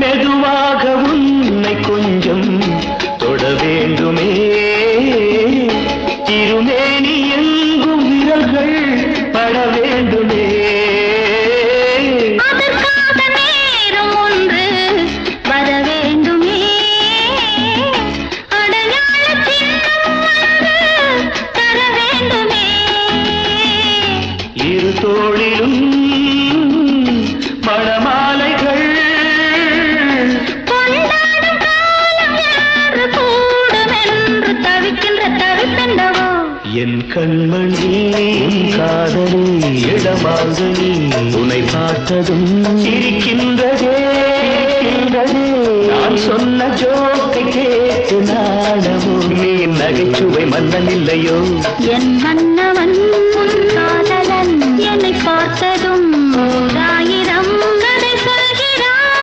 மெதுவாக உன்னை கொஞ்சம் தொட வேண்டுமே திருமேனி எங்கும் விரல்கள் பட வேண்டுமே அதற்காக நேரம் ஒன்று வர வேண்டுமே அடையாள சின்னம் ஒன்று தர வேண்டுமே இரு தோளிலும் மணமாலைகள் கொண்டாடும் காலம் யாரு கூடும் என்று தவிக்கின்ற தவிப்பெண்டவோ என் கண்மணி காதலி இடமாங்கனி உன்னை பார்த்ததும் சிரிக்கின்றதே நான் சொன்ன ஜோக்கை கேட்டு நாடமும் நீ நகைச்சுவை மன்னன் இல்லையோ என் மன்னவன் காதலன் என்னை பார்த்ததும்